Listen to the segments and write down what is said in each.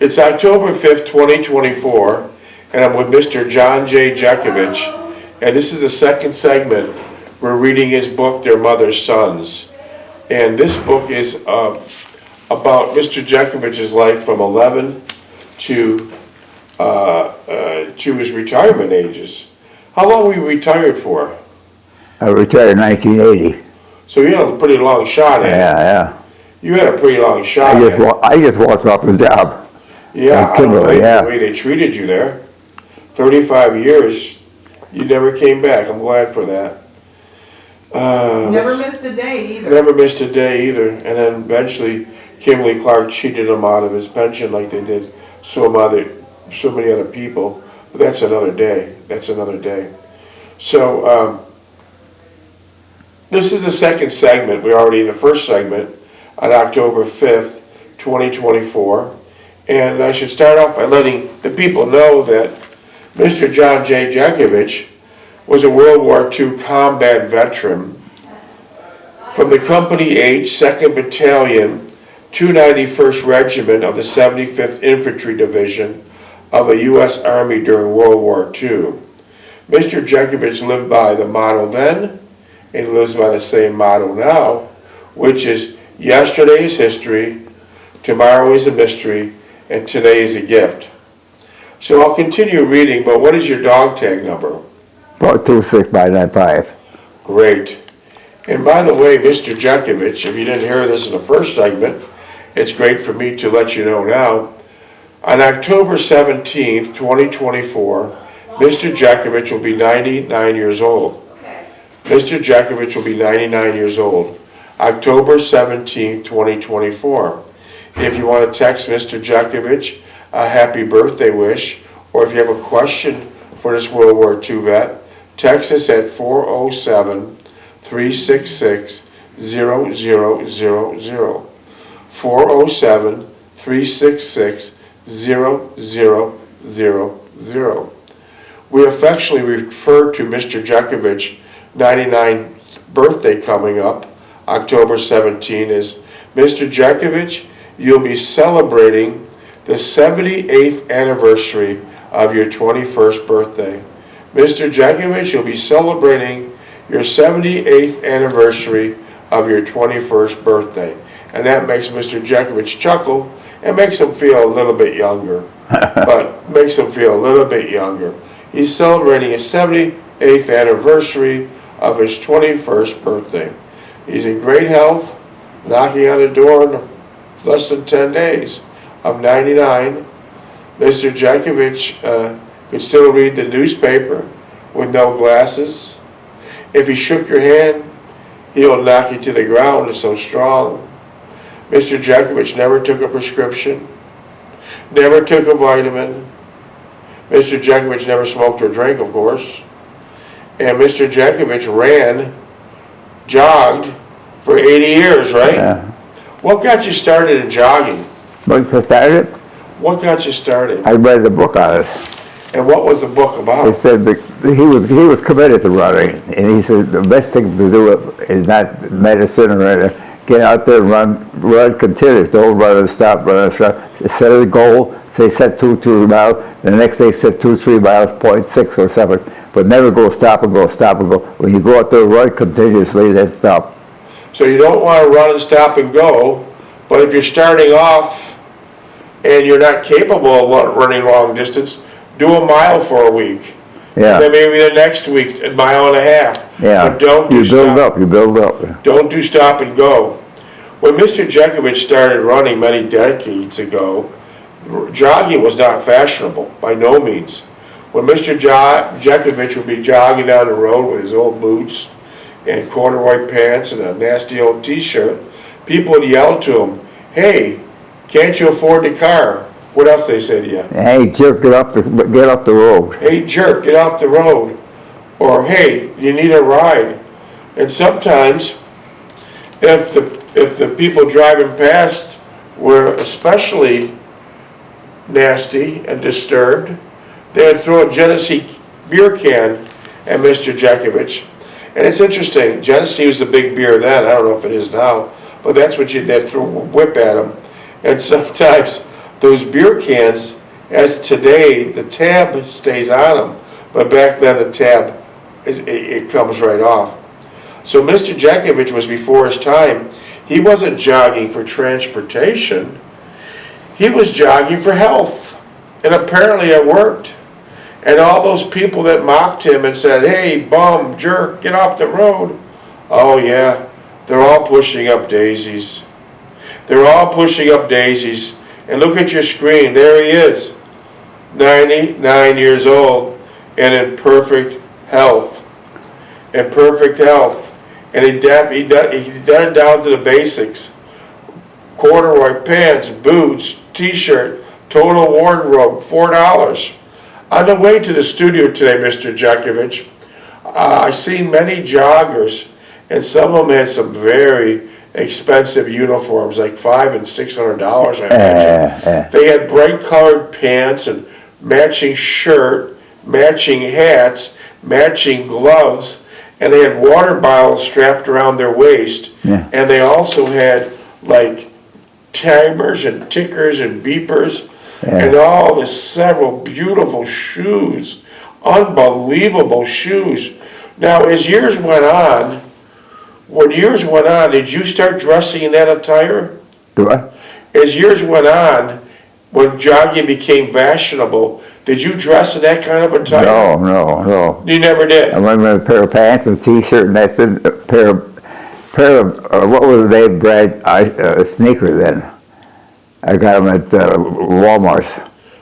It's October 5th, 2024, and I'm with Mr. John Jeckovich, and this is the second segment. We're reading his book, Their Mother's Sons. And this book is about Mr. Jeckovich's life from 11 to his retirement ages. How long were you retired for? I retired in 1980. So you had a pretty long shot at it. Yeah. You had a pretty long shot I just walked off the job. Yeah, I don't like the way they treated you there. 35 years, you never came back. I'm glad for that. Never missed a day either. Never missed a day either. And then eventually, Kimberly Clark cheated him out of his pension like they did so many other people. But that's another day. That's another day. So this is the second segment. We're already in the first segment on October 5th, 2024. And I should start off by letting the people know that Mr. John Jeckovich was a World War II combat veteran from the Company H, 2nd Battalion, 291st Regiment of the 75th Infantry Division of the U.S. Army during World War II. Mr. Jeckovich lived by the motto then, and he lives by the same motto now, which is yesterday is history, tomorrow is a mystery, and today is a gift. So I'll continue reading, but what is your dog tag number? 426-595. Great. And by the way, Mr. Jeckovich, if you didn't hear this in the first segment, it's great for me to let you know now. On October 17th, 2024, Mr. Jeckovich will be 99 years old. Mr. Jeckovich will be 99 years old. October 17th, 2024. If you want to text Mr. Jeckovich a happy birthday wish, or if you have a question for this World War II vet, text us at 407-366-0000. 407-366-0000. We affectionately refer to Mr. Jeckovich 99th birthday coming up, October 17, as Mr. Jeckovich, you'll be celebrating the 78th anniversary of your 21st birthday. Mr. Jeckovich, you'll be celebrating your 78th anniversary of your 21st birthday. And that makes Mr. Jeckovich chuckle and makes him feel a little bit younger. But makes him feel a little bit younger. He's celebrating his 78th anniversary of his 21st birthday. He's in great health, knocking on the door in less than 10 days of 99. Mr. Jeckovich could still read the newspaper with no glasses. If he shook your hand, he'll knock you to the ground. It's so strong. Mr. Jeckovich never took a prescription, never took a vitamin. Mr. Jeckovich never smoked or drank, of course. And Mr. Jeckovich jogged for 80 years, right? Yeah. What got you started in jogging? What started? What got you started? I read the book on it. And what was the book about? He said that he was committed to running, and he said the best thing to do is not medicine or anything. Get out there and run continuous. Don't run and stop, Set a goal, say set 2 miles, the next day set 2-3 miles, 0.6 or 7, but never stop and go. When you go out there and run continuously, then stop. So you don't want to run and stop and go, but if you're starting off and you're not capable of running long distance, do a mile for a week. Yeah. And then maybe the next week, a mile and a half. Yeah. But don't do you build up. Don't do stop and go. When Mr. Jeckovich started running many decades ago, jogging was not fashionable, by no means. When Mr. Jeckovich would be jogging down the road with his old boots and corduroy pants and a nasty old t-shirt, people would yell to him, "Hey, can't you afford the car?" What else they say to you? Hey, jerk, get off the road. Hey, jerk, get off the road. Or, hey, you need a ride. And sometimes, if the people driving past were especially nasty and disturbed, they would throw a Genesee beer can at Mr. Jeckovich. And it's interesting, Genesee was the big beer then, I don't know if it is now, but that's what they'd throw a whip at him. And sometimes those beer cans, as today, the tab stays on them, but back then the tab, it comes right off. So Mr. Jeckovich was before his time. He wasn't jogging for transportation. He was jogging for health. And apparently it worked. And all those people that mocked him and said, hey, bum, jerk, get off the road. Oh yeah, they're all pushing up daisies. They're all pushing up daisies. And look at your screen, there he is. 99 years old and in perfect health. In perfect health. And he done it down to the basics. Corduroy pants, boots, t-shirt, total wardrobe, $4. On the way to the studio today, Mr. Jeckovich, I seen many joggers, and some of them had some very expensive uniforms, like $500 and $600, I imagine. They had bright colored pants and matching shirt, matching hats, matching gloves, and they had water bottles strapped around their waist. Yeah. And they also had like timers and tickers and beepers and all this several beautiful shoes, unbelievable shoes. Now, as years went on, did you start dressing in that attire? Do I? As years went on, when jogging became fashionable, did you dress in that kind of attire? No. You never did? I went with a pair of pants and a t-shirt, and that's it, a pair of what was they, Brad, sneakers then. I got them at Walmart's.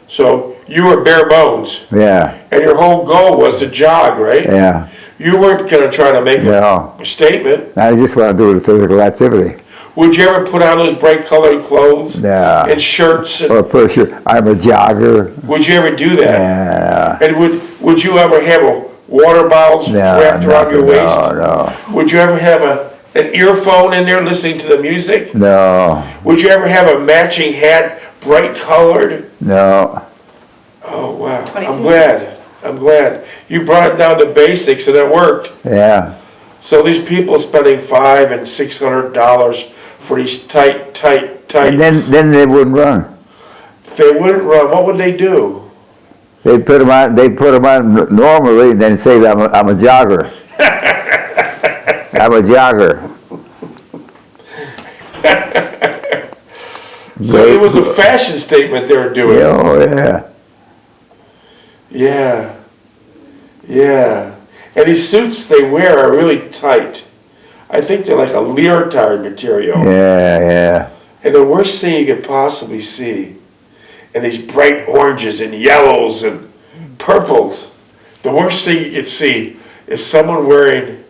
So you were bare bones. Yeah. And your whole goal was to jog, right? Yeah. You weren't going to try to make a statement. I just want to do the physical activity. Would you ever put on those bright colored clothes? Yeah. And shirts? Or put a shirt. I'm a jogger. Would you ever do that? Yeah. And would you ever have a water bottle wrapped around your waist? No. Would you ever have an earphone in there listening to the music? No. Would you ever have a matching hat, bright colored? No. Oh, wow. I'm glad. You brought it down to basics and it worked. Yeah. So these people spending $500 and $600 for these tight. And then they wouldn't run. If they wouldn't run, what would they do? They put them on normally, and then say that I'm a jogger. I'm a jogger. So it was a fashion statement they were doing. Oh, yeah. Yeah. And these suits they wear are really tight. I think they're like a leotard material. Yeah. And the worst thing you could possibly see, and these bright oranges and yellows and purples, the worst thing you could see is someone wearing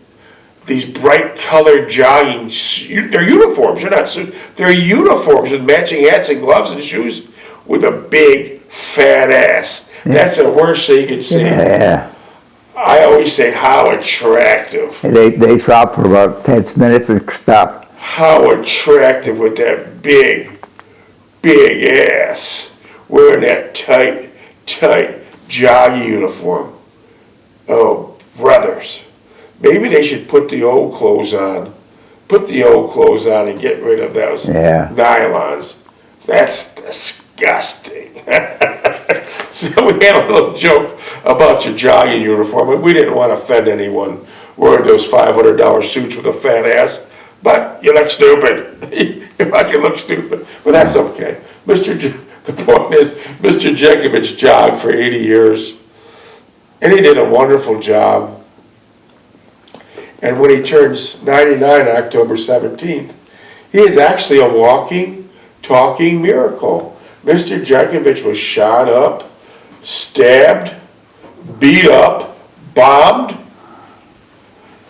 these bright colored jogging, they're uniforms, they're not suits, they're uniforms with matching hats and gloves and shoes with a big fat ass. That's the worst thing you could see. Yeah. I always say, how attractive. They stop for about 10 minutes and stop. How attractive with that big ass wearing that tight jogging uniform. Oh, brothers. Maybe they should put the old clothes on. Put the old clothes on and get rid of those nylons. That's disgusting. So we had a little joke about your jogging uniform, and we didn't want to offend anyone wearing those $500 suits with a fat ass, but you look stupid. You fucking look stupid, but that's okay. The point is, Mr. Jeckovich jogged for 80 years, and he did a wonderful job. And when he turns 99 on October 17th, he is actually a walking, talking miracle. Mr. Jeckovich was shot up, stabbed, beat up, bombed,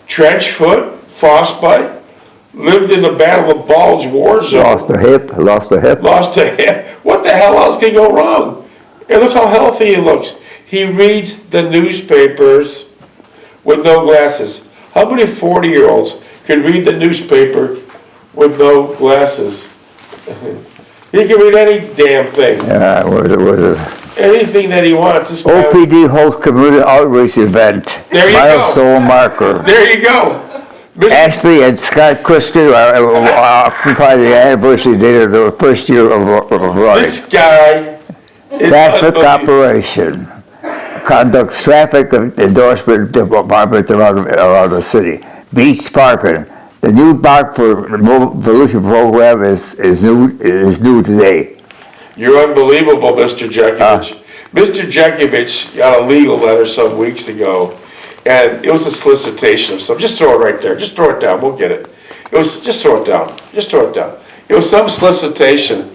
trench foot, frostbite, lived in the Battle of Bulge war zone. Lost a hip. Lost a hip. What the hell else can go wrong? And look how healthy he looks. He reads the newspapers with no glasses. How many 40-year-olds can read the newspaper with no glasses? He can read any damn thing. Yeah, what is it? Anything that he wants. This guy, OPD hosts community outreach event. There you go. Milestone marker. There you go. Ashley and Scott Christian occupied the anniversary date of the first year of running. This guy is Traffic unbelievable. operation conducts traffic endorsement department around the city. Beach parking. The new park for evolution program is new today. You're unbelievable, Mr. Jeckovich. Mr. Jeckovich got a legal letter some weeks ago, and it was a solicitation of some. Just throw it right there. Just throw it down. We'll get it. It was just throw it down. Just throw it down. It was some solicitation.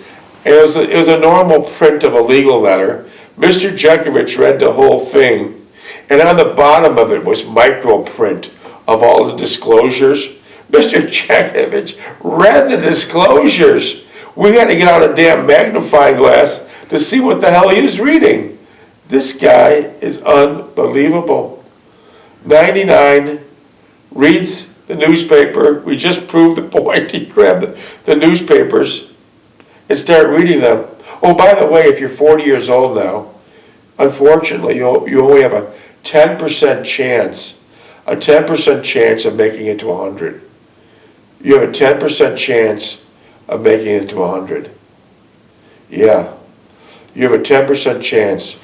And it was a normal print of a legal letter. Mr. Jeckovich read the whole thing, and on the bottom of it was micro print of all the disclosures. Mr. Jeckovich read the disclosures. We had to get out a damn magnifying glass to see what the hell he was reading. This guy is unbelievable. 99, reads the newspaper. We just proved the point. He grabbed the newspapers and started reading them. Oh, by the way, if you're 40 years old now, unfortunately, you only have a 10% chance, of making it to 100. You have a 10% chance of making it to 100. Yeah. You have a 10% chance.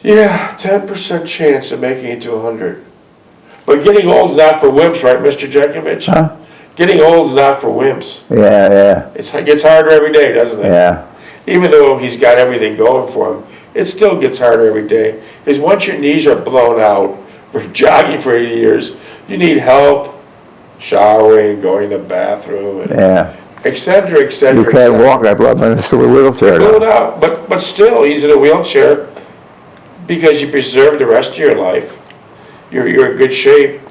Yeah, 10% chance of making it to 100. But getting old is not for wimps, right, Mr. Jeckovich? Huh? Getting old is not for wimps. Yeah. It gets harder every day, doesn't it? Yeah. Even though he's got everything going for him, it still gets harder every day. Because once your knees are blown out for jogging for 80 years, you need help showering, going to the bathroom, and et cetera, et cetera. You can't walk that long, but it's a wheelchair Blown now. out, but still, he's in a wheelchair because you preserve the rest of your life. You're in good shape.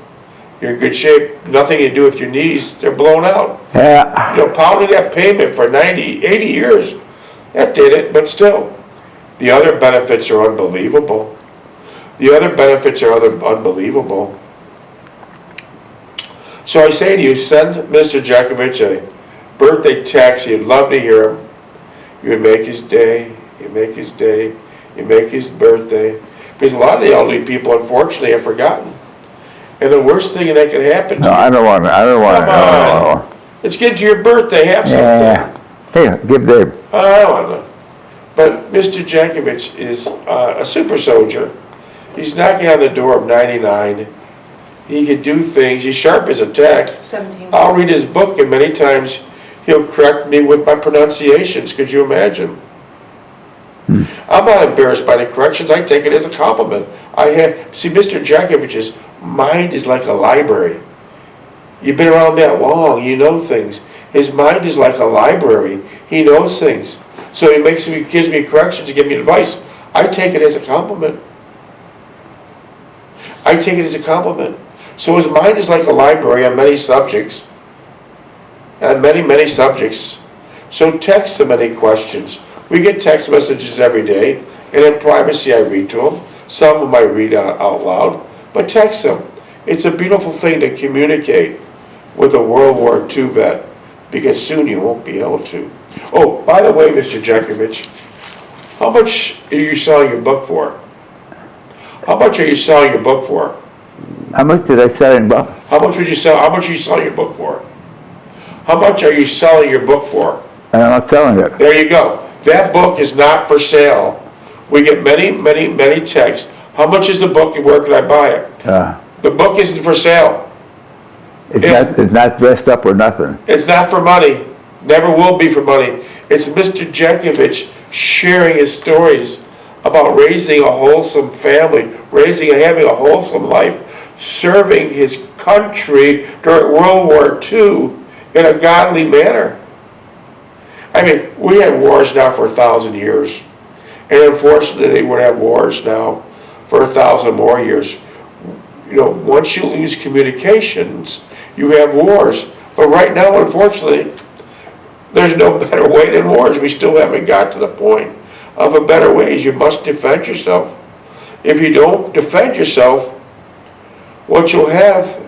You're in good shape. Nothing to do with your knees. They're blown out. Yeah. You know, pounding that pavement for 90, 80 years, that did it, but still. The other benefits are unbelievable. Unbelievable. So I say to you, send Mr. Jeckovich a birthday text. You'd love to hear him. You would make his day. You make his day. You make his birthday. Because a lot of the elderly people, unfortunately, have forgotten. And the worst thing that can happen to No, you. I don't want it. Come on. It's getting to your birthday. Have something. Yeah. Hey, give Dave. I don't know. But Mr. Jeckovich is a super soldier. He's knocking on the door of 99. He can do things. He's sharp as a tack. 17. I'll read his book, and many times he'll correct me with my pronunciations. Could you imagine? I'm not embarrassed by the corrections. I take it as a compliment. See, Mr. Jeckovich's mind is like a library. You've been around that long. You know things. His mind is like a library. He knows things. So he gives me corrections to give me advice. I take it as a compliment. So his mind is like a library on many subjects. On many, many subjects. So text him any questions. We get text messages every day, and in privacy I read to him. Some of them I read out loud, but text him. It's a beautiful thing to communicate with a World War II vet, because soon you won't be able to. Oh, by the way, Mr. Jeckovich, how much are you selling your book for? How much are you selling your book for? How much did I sell in Buck? How much are you selling your book for? How much are you selling your book for? I'm not selling it. There you go. That book is not for sale. We get many, many, many texts. How much is the book and where can I buy it? The book isn't for sale. It's not dressed up or nothing. It's not for money. Never will be for money. It's Mr. Jeckovich sharing his stories about raising a wholesome family, having a wholesome life, serving his country during World War II in a godly manner. I mean, we had wars now for 1,000 years. And unfortunately, we're going to have wars now for 1,000 more years. You know, once you lose communications, you have wars. But right now, unfortunately, there's no better way than wars. We still haven't got to the point of a better way. You must defend yourself. If you don't defend yourself, what you'll have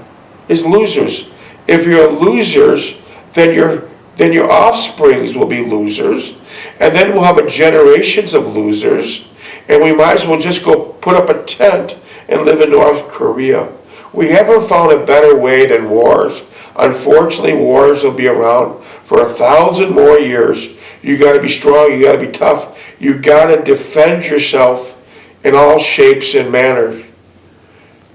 is losers. If you're losers, then your offsprings will be losers, and then we'll have a generations of losers, and we might as well just go put up a tent and live in North Korea. We haven't found a better way than wars. Unfortunately, wars will be around for 1,000 more years. You got to be strong, you got to be tough, you got to defend yourself in all shapes and manners.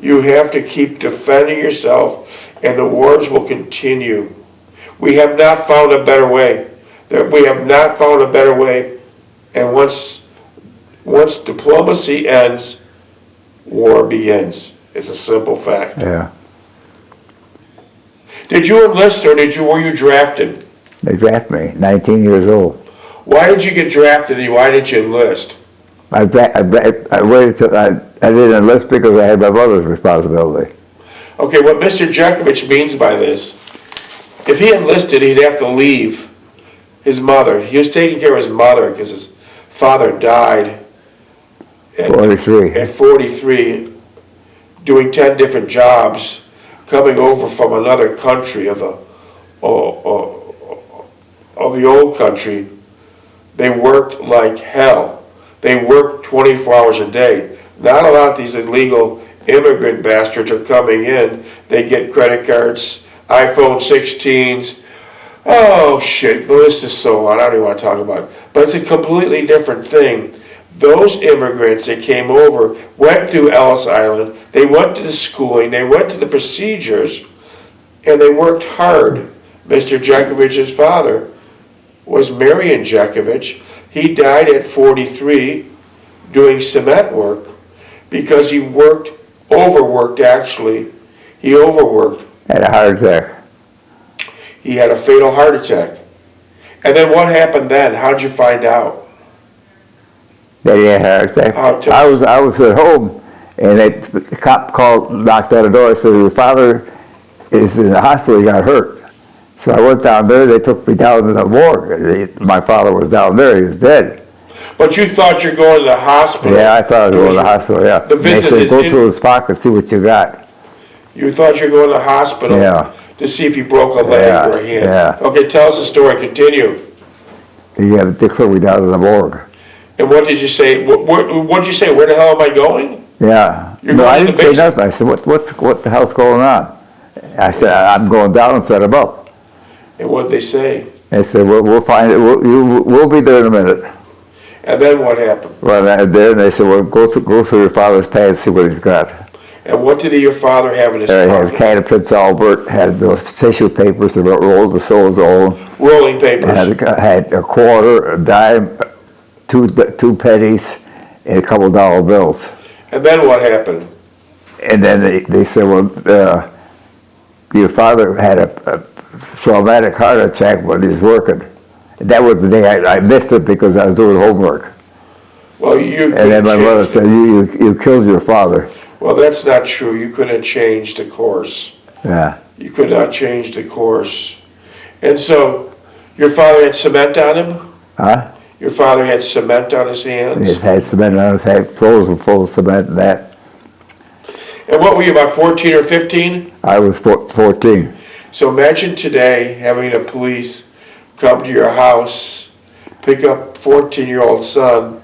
You have to keep defending yourself, and the wars will continue. We have not found a better way. We have not found a better way, and once diplomacy ends, war begins. It's a simple fact. Yeah. Did you enlist or were you drafted? They drafted me, 19 years old. Why did you get drafted and why didn't you enlist? I waited till I didn't enlist because I had my mother's responsibility. Okay, what Mr. Jeckovich means by this, if he enlisted, he'd have to leave his mother. He was taking care of his mother because his father died at 43, doing 10 different jobs, coming over from another country of the old country. They worked like hell. They worked 24 hours a day. Not a lot of these illegal immigrant bastards are coming in. They get credit cards, iPhone 16s. Oh shit, the list is so long, I don't even want to talk about it. But it's a completely different thing. Those immigrants that came over went to Ellis Island, they went to the schooling, they went to the procedures, and they worked hard. Mr. Jeckovich's father was Marion Jeckovich. He died at 43 doing cement work because he overworked actually. He overworked. Had a heart attack. He had a fatal heart attack. And then what happened then? How'd you find out? That he had a heart attack. I was at home, and the cop knocked on the door and said, "Your father is in the hospital, he got hurt." So I went down there, they took me down to the morgue. My father was down there, he was dead. But you thought you're going to the hospital? Yeah, I thought I was going to the hospital, yeah. The visit they said, go to his pocket, see what you got. You thought you were going to the hospital to see if you broke a leg or a hand? Yeah. Okay, tell us the story, continue. They took me down to the morgue. And what did you say? What did you say? Where the hell am I going? Yeah. No, I didn't say nothing. I said, what the hell's going on? I said, I'm going down and set him up. And what did they say? They said, we'll find it. We'll be there in a minute. And then what happened? Well, then they said, well, go through your father's pants, see what he's got. And what did your father have in his He pocket? had a can of Prince Albert, had those tissue papers that rolled the souls on. Rolling papers. Had a quarter, a dime, two pennies, and a couple dollar bills. And then what happened? And then they said, well, your father had a traumatic heart attack when he was working. And that was the day I missed it because I was doing homework. Well, you. And then my mother said, you killed your father. Well, that's not true. You couldn't change the course. Yeah. You could not change the course. And so, your father had cement on him? Huh? Your father had cement on his hands? He had cement on his hands, clothes were full of cement and that. And what were you, about 14 or 15? I was 14. So imagine today having the police come to your house, pick up 14-year-old son,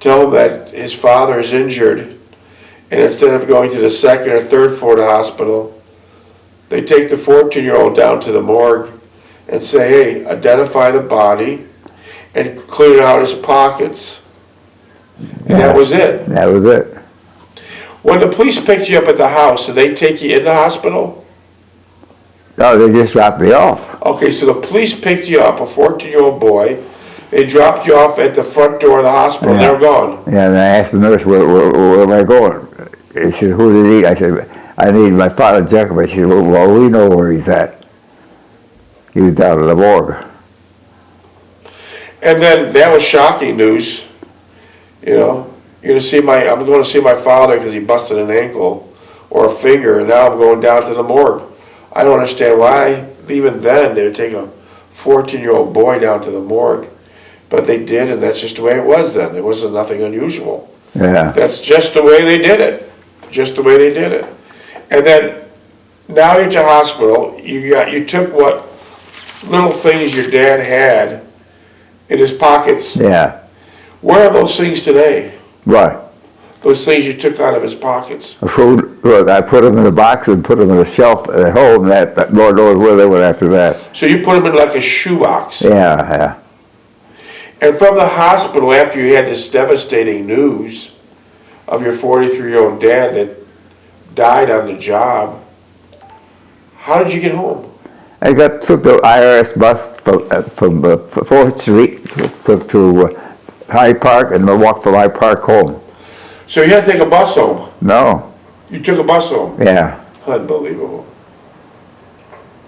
tell him that his father is injured, and instead of going to the second or third floor of the hospital, they take the 14-year-old down to the morgue and say, hey, identify the body and clear out his pockets. And that was it. That was it. When the police picked you up at the house, did they take you in the hospital? No, they just dropped me off. Okay, so the police picked you up, a 14-year-old boy. They dropped you off at the front door of the hospital, and they were gone. Yeah, and I asked the nurse, where am I going? He said, who do you need? I said, I need my father, Jeckovich. She said, well, we know where he's at. He was down in the morgue. And then that was shocking news. You know, I'm going to see my father because he busted an ankle or a finger, and now I'm going down to the morgue. I don't understand why, even then, they would take a 14-year-old boy down to the morgue. But they did, and that's just the way it was then. It wasn't nothing unusual. Yeah. That's just the way they did it. Just the way they did it. And then, now you're at the hospital, you took what little things your dad had in his pockets. Yeah. Where are those things today? Right. Those things you took out of his pockets. Food, well, I put them in a box and put them in a shelf at home, that Lord knows where they went after that. So you put them in like a shoebox. Yeah. And from the hospital, after you had this devastating news of your 43-year-old dad that died on the job, how did you get home? I took the IRS bus from 4th Street to Hyde Park, and I walked from Hyde Park home. So you had to take a bus home? No. You took a bus home? Yeah. Unbelievable.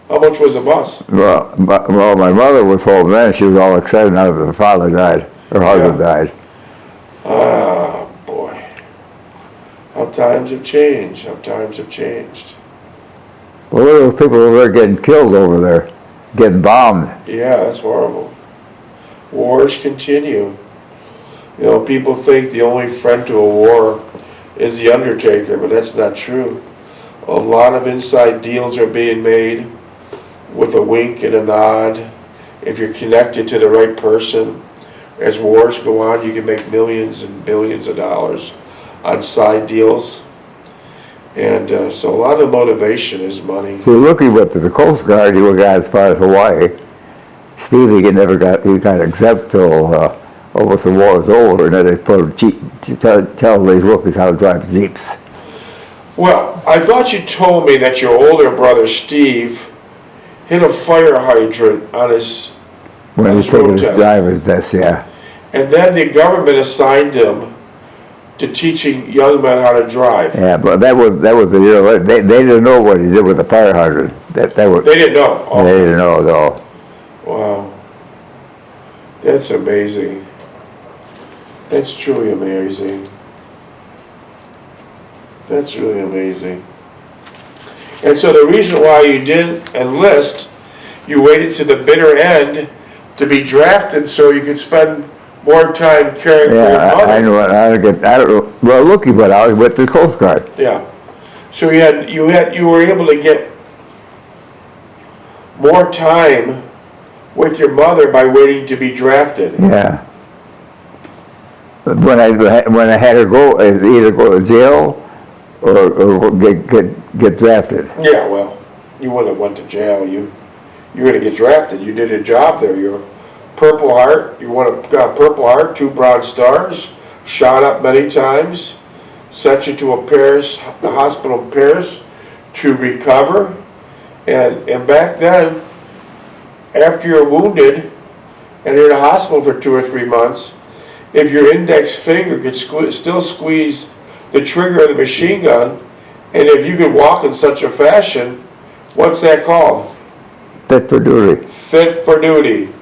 How much was a bus? Well, my mother was home then. She was all excited now that her father died. Her husband died. Ah, boy. How times have changed. How times have changed. Well, there were people over there getting killed over there, getting bombed. Yeah, that's horrible. Wars continue. You know, people think the only friend to a war is the Undertaker, but that's not true. A lot of inside deals are being made with a wink and a nod. If you're connected to the right person, as wars go on, you can make millions and billions of dollars on side deals. And so a lot of motivation is money. So looking at the Coast Guard, you got as far as Hawaii. Stevie he got exempt till almost the war was over, and then they put him tell these rookies how to drive jeeps. Well, I thought you told me that your older brother Steve hit a fire hydrant on his When he took his driver's test, yeah. And then the government assigned him to teaching young men how to drive. Yeah, but that was the year. They didn't know what he did with the fire hydrant. They didn't know. Oh. They didn't know at all. Wow, that's amazing. That's truly amazing. That's really amazing. And so the reason why you didn't enlist, you waited to the bitter end to be drafted so you could spend more time caring for your mother. I know. I don't know. Well, looky, but I was with the Coast Guard. Yeah. So you were able to get more time with your mother by waiting to be drafted. Yeah. But when I had to go, either go to jail or get drafted. Yeah, well, you wouldn't have went to jail. You're going to get drafted. You did a job there. You're Purple Heart. You got a Purple Heart, 2 Bronze Stars, shot up many times, sent you to the hospital in Paris to recover. And back then, after you're wounded and you're in the hospital for 2 or 3 months, if your index finger could still squeeze the trigger of the machine gun, and if you could walk in such a fashion, what's that called? Fit for duty. Fit for duty.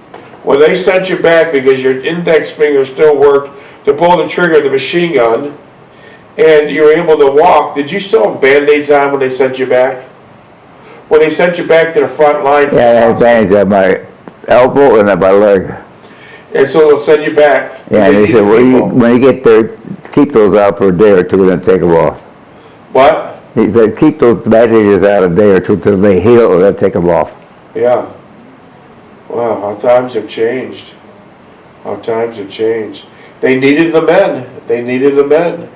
When they sent you back because your index finger still worked to pull the trigger of the machine gun, and you were able to walk, did you still have Band-Aids on when they sent you back? When they sent you back to the front line? Yeah, I had Band-Aids on my elbow and on my leg. And so they'll send you back. Yeah, and they said, well, when you get there, keep those out for a day or two and then take them off. What? He said, keep those bandages out a day or two till they heal and then take them off. Yeah. Wow, how times have changed. How times have changed. They needed the men. They needed the men.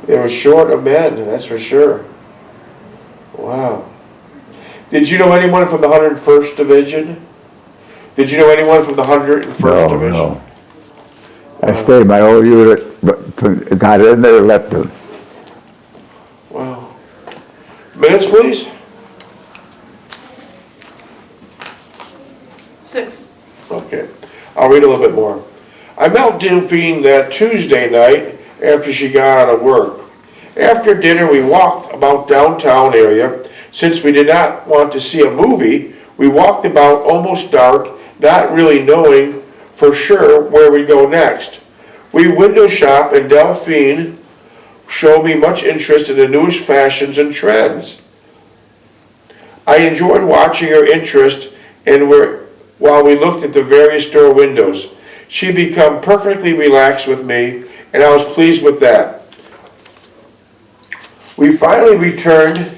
They were short of men, that's for sure. Wow. Did you know anyone from the 101st Division? Did you know anyone from the 101st Division? No. I stayed in my old unit, but got in there and left them. Wow. Minutes, please. 6. Okay. I'll read a little bit more. I met Delphine that Tuesday night after she got out of work. After dinner, we walked about downtown area. Since we did not want to see a movie, we walked about almost dark, not really knowing for sure where we'd go next. We window shop, and Delphine showed me much interest in the newest fashions and trends. I enjoyed watching her interest while we looked at the various store windows. She became perfectly relaxed with me, and I was pleased with that. We finally returned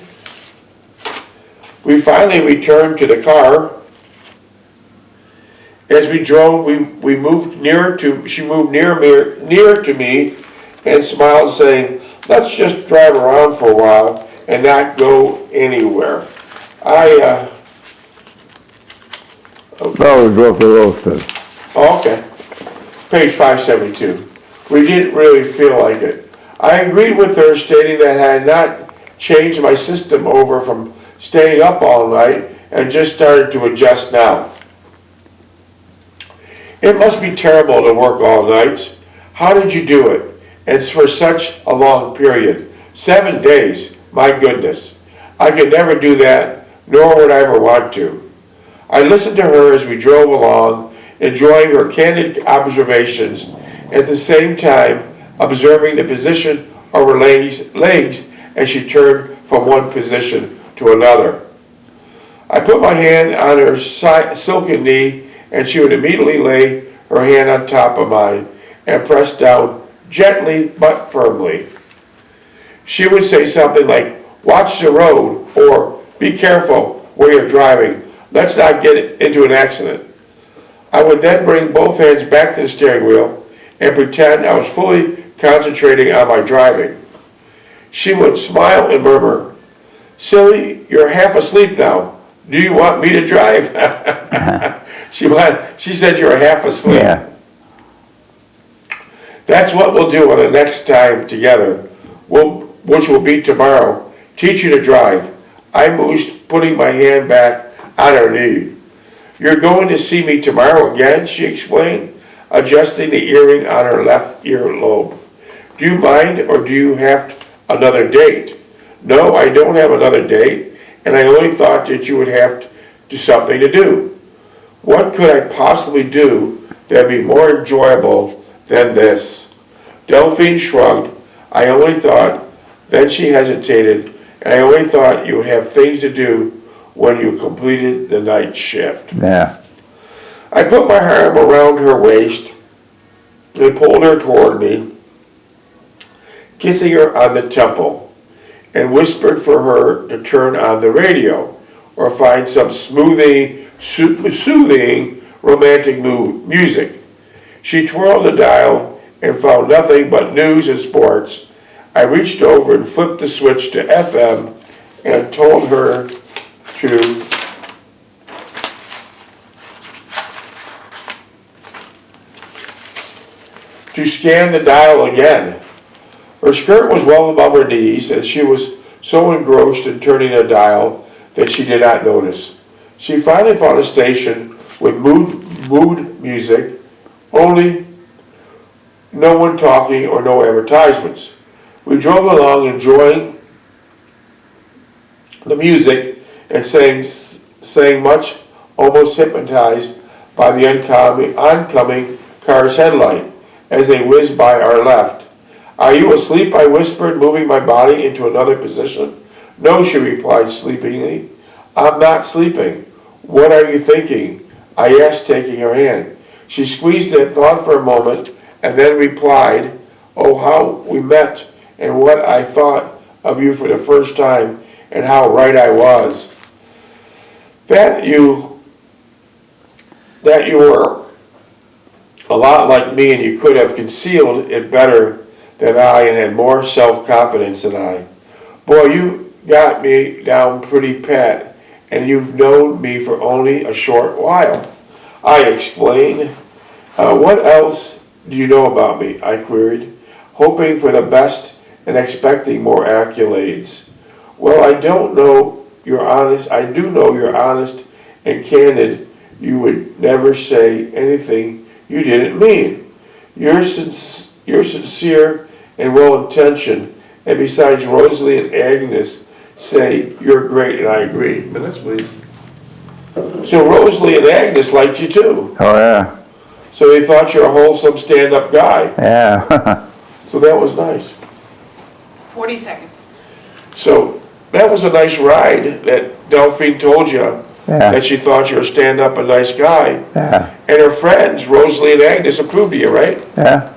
to the car. As we drove, she moved nearer to me and smiled, saying, "Let's just drive around for a while and not go anywhere." No, we drove to Roasted. Oh, okay. Page 572. We didn't really feel like it. I agreed with her, stating that I had not changed my system over from staying up all night and just started to adjust now. It must be terrible to work all nights. How did you do it? And for such a long period. 7 days, my goodness. I could never do that, nor would I ever want to. I listened to her as we drove along, enjoying her candid observations, at the same time observing the position of her legs as she turned from one position to another. I put my hand on her silken knee, and she would immediately lay her hand on top of mine and press down gently but firmly. She would say something like, "Watch the road," or "Be careful where you're driving. Let's not get into an accident." I would then bring both hands back to the steering wheel and pretend I was fully concentrating on my driving. She would smile and murmur, "Silly, you're half asleep now. Do you want me to drive?" She said you were half asleep. Yeah. That's what we'll do on the next time together, which will be tomorrow. Teach you to drive. I mused, putting my hand back on her knee. "You're going to see me tomorrow again?" she explained, adjusting the earring on her left earlobe. "Do you mind, or do you have another date?" "No, I don't have another date, and I only thought that you would have something to do." What could I possibly do that'd be more enjoyable than this? Delphine shrugged. "I only thought," then she hesitated, "and I only thought you would have things to do when you completed the night shift." Yeah. I put my arm around her waist and pulled her toward me, kissing her on the temple, and whispered for her to turn on the radio or find some soothing romantic music. She twirled the dial and found nothing but news and sports. I reached over and flipped the switch to FM and told her to scan the dial again. Her skirt was well above her knees, and she was so engrossed in turning the dial that she did not notice. She finally found a station with mood music, only no one talking or no advertisements. We drove along enjoying the music and sang much, almost hypnotized by the oncoming car's headlight as they whizzed by our left. "Are you asleep?" I whispered, moving my body into another position. "No," she replied sleepily. "I'm not sleeping." "What are you thinking?" I asked, taking her hand. She squeezed it, thought for a moment, and then replied, "Oh, how we met, and what I thought of you for the first time, and how right I was. That you were a lot like me, and you could have concealed it better than I and had more self-confidence than I. Boy, you got me down pretty pat, and you've known me for only a short while." I explained. What else do you know about me?" I queried, hoping for the best and expecting more accolades. "Well, I do know you're honest and candid. You would never say anything you didn't mean. You're sincere and well-intentioned, and besides, Rosalie and Agnes say you're great," and I agree. Minutes, please. So Rosalie and Agnes liked you too. Oh, yeah. So they thought you're a wholesome stand-up guy. Yeah. So that was nice. 40 seconds. So that was a nice ride that Delphine told you. Yeah. That she thought you were a stand-up and nice guy. Yeah. And her friends, Rosalie and Agnes, approved of you, right? Yeah.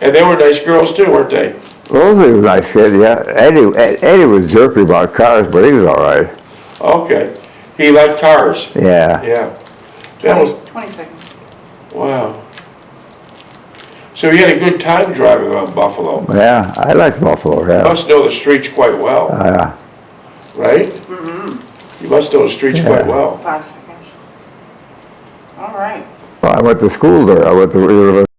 And they were nice girls too, weren't they? Rosalie was a nice kid, yeah. Eddie was jerky about cars, but he was all right. Okay. He liked cars. Yeah. Yeah. That was, 20 seconds. wow. So you had a good time driving around Buffalo. Yeah, I liked Buffalo, You yeah. must know the streets quite well, right? You must know the streets quite well. 5 seconds. All right. Well, I went to school there. I went to